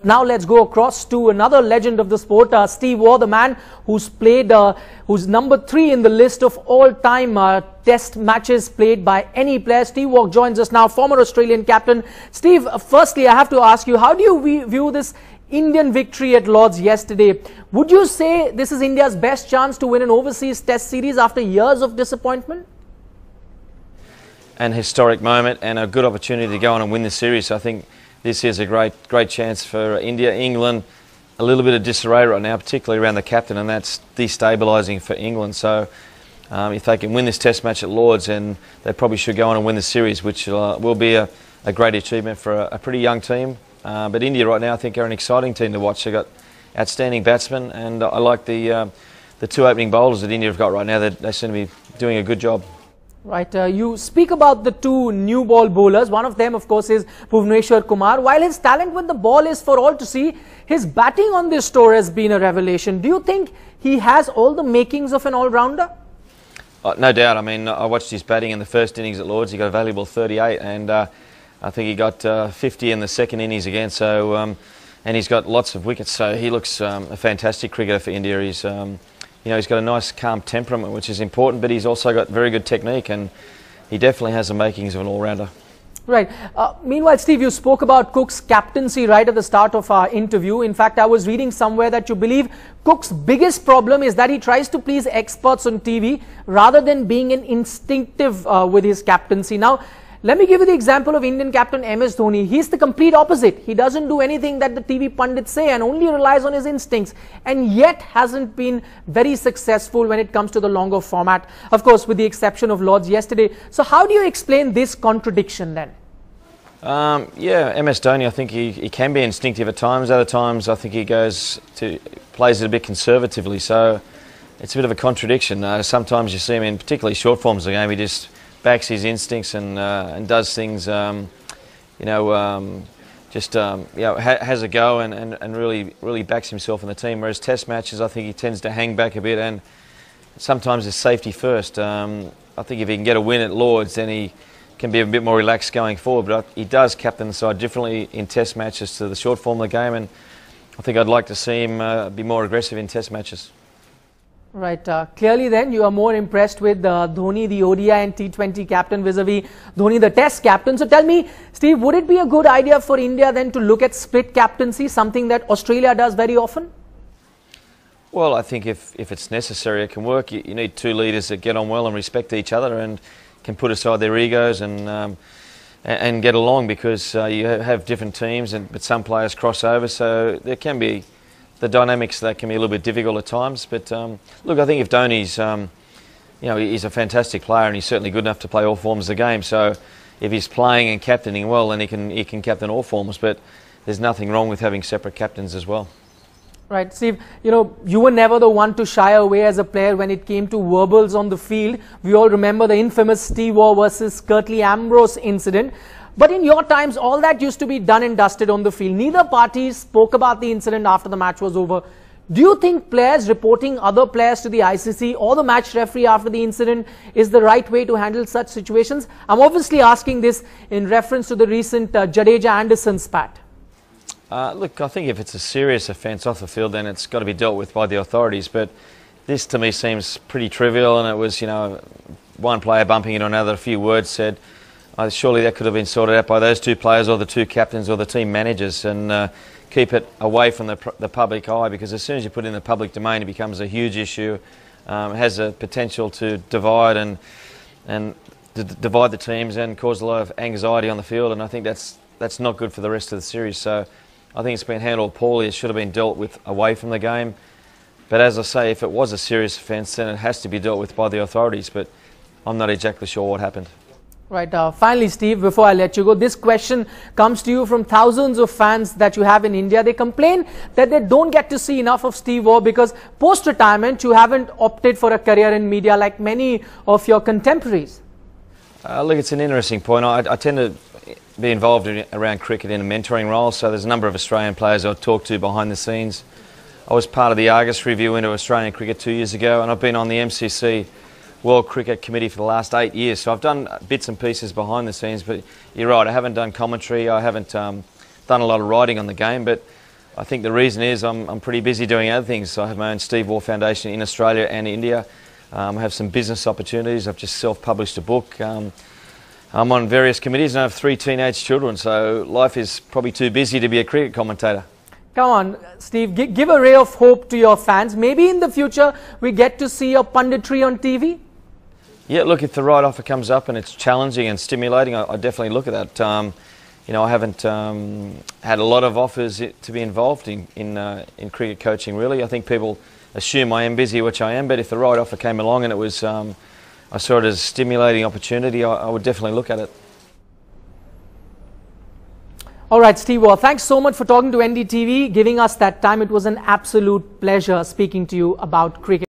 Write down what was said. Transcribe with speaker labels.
Speaker 1: Now let's go across to another legend of the sport, Steve Waugh, the man who's played, who's number 3 in the list of all-time test matches played by any player. Steve Waugh joins us now, former Australian captain. Steve, firstly, I have to ask you, how do you view this Indian victory at Lord's yesterday? Would you say this is India's best chance to win an overseas test series after years of disappointment?
Speaker 2: An historic moment and a good opportunity to go on and win the series. I think this is a great chance for India. England, a little bit of disarray right now, particularly around the captain, and that's destabilising for England. So if they can win this test match at Lord's, and they probably should go on and win the series, which will be a great achievement for a pretty young team. But India right now, I think, are an exciting team to watch. They've got outstanding batsmen, and I like the 2 opening bowlers that India have got right now. They seem to be doing a good job.
Speaker 1: Right, you speak about the 2 new ball bowlers. One of them, of course, is Bhuvneshwar Kumar. While his talent with the ball is for all to see, his batting on this tour has been a revelation. Do you think he has all the makings of an all-rounder?
Speaker 2: No doubt. I mean, I watched his batting in the first innings at Lord's. He got a valuable 38, and I think he got 50 in the second innings again. So, and he's got lots of wickets. So he looks a fantastic cricketer for India. He's you know, he's got a nice, calm temperament, which is important, but he's also got very good technique, and he definitely has the makings of an all-rounder.
Speaker 1: Right. Meanwhile, Steve, you spoke about Cook's captaincy right at the start of our interview. In fact, I was reading somewhere that you believe Cook's biggest problem is that he tries to please experts on TV rather than being an instinctive with his captaincy. Now, let me give you the example of Indian captain MS Dhoni. He's the complete opposite. He doesn't do anything that the TV pundits say and only relies on his instincts, and yet hasn't been very successful when it comes to the longer format, of course, with the exception of Lord's yesterday. So how do you explain this contradiction then?
Speaker 2: Yeah, MS Dhoni, I think he can be instinctive at times. Other times I think he plays it a bit conservatively, so it's a bit of a contradiction. Sometimes you see him in particularly short forms of the game, he just backs his instincts and does things, you know, has a go and really backs himself in the team. Whereas test matches, I think he tends to hang back a bit, and sometimes it's safety first. I think if he can get a win at Lord's, then he can be a bit more relaxed going forward. But he does captain the side differently in test matches to the short form of the game, and I think I'd like to see him be more aggressive in test matches.
Speaker 1: Right. Clearly then you are more impressed with Dhoni, the ODI and T20 captain, vis-a-vis Dhoni, the test captain. So tell me, Steve, would it be a good idea for India then to look at split captaincy, something that Australia does very often?
Speaker 2: Well, I think if it's necessary, it can work. You need 2 leaders that get on well and respect each other and can put aside their egos and get along, because you have different teams, but some players cross over, so there can be the dynamics that can be a little bit difficult at times. But look, I think if Dhoni's, you know, he's a fantastic player and he's certainly good enough to play all forms of the game. So if he's playing and captaining well, then he can captain all forms. But there's nothing wrong with having separate captains as well.
Speaker 1: Right, Steve, you know, you were never the one to shy away as a player when it came to verbals on the field. We all remember the infamous Steve Waugh versus Curtly Ambrose incident. But in your times, all that used to be done and dusted on the field. Neither party spoke about the incident after the match was over. Do you think players reporting other players to the ICC or the match referee after the incident is the right way to handle such situations? I'm obviously asking this in reference to the recent Jadeja-Anderson spat.
Speaker 2: Look, I think if it's a serious offence off the field, then it's got to be dealt with by the authorities. But this to me seems pretty trivial, and it was, you know, one player bumping into another, a few words said. Surely that could have been sorted out by those 2 players or the 2 captains or the team managers, and keep it away from the public eye, because as soon as you put it in the public domain, it becomes a huge issue. Has a potential to divide and divide the teams and cause a lot of anxiety on the field, and I think that's not good for the rest of the series. So I think it's been handled poorly. It should have been dealt with away from the game. But as I say, if it was a serious offence, then it has to be dealt with by the authorities. But I'm not exactly sure what happened.
Speaker 1: Right. Finally, Steve, before I let you go, this question comes to you from thousands of fans that you have in India. They complain that they don't get to see enough of Steve Waugh because post-retirement you haven't opted for a career in media like many of your contemporaries.
Speaker 2: Look, it's an interesting point. I tend to be involved around cricket in a mentoring role, so there's a number of Australian players I've talked to behind the scenes. I was part of the Argus review into Australian cricket 2 years ago, and I've been on the MCC World Cricket Committee for the last 8 years. So I've done bits and pieces behind the scenes, but you're right, I haven't done commentary, I haven't done a lot of writing on the game, but I think the reason is I'm pretty busy doing other things. So I have my own Steve Waugh Foundation in Australia and India. I have some business opportunities. I've just self-published a book. I'm on various committees and I have 3 teenage children, so life is probably too busy to be a cricket commentator.
Speaker 1: Come on, Steve, give a ray of hope to your fans. Maybe in the future we get to see your punditry on TV?
Speaker 2: Yeah, look, if the right offer comes up and it's challenging and stimulating, I definitely look at that. You know, I haven't had a lot of offers to be involved in cricket coaching, really. I think people assume I am busy, which I am, but if the right offer came along and it was, I saw it as a stimulating opportunity, I would definitely look at it.
Speaker 1: All right, Steve Waugh, thanks so much for talking to NDTV, giving us that time. It was an absolute pleasure speaking to you about cricket.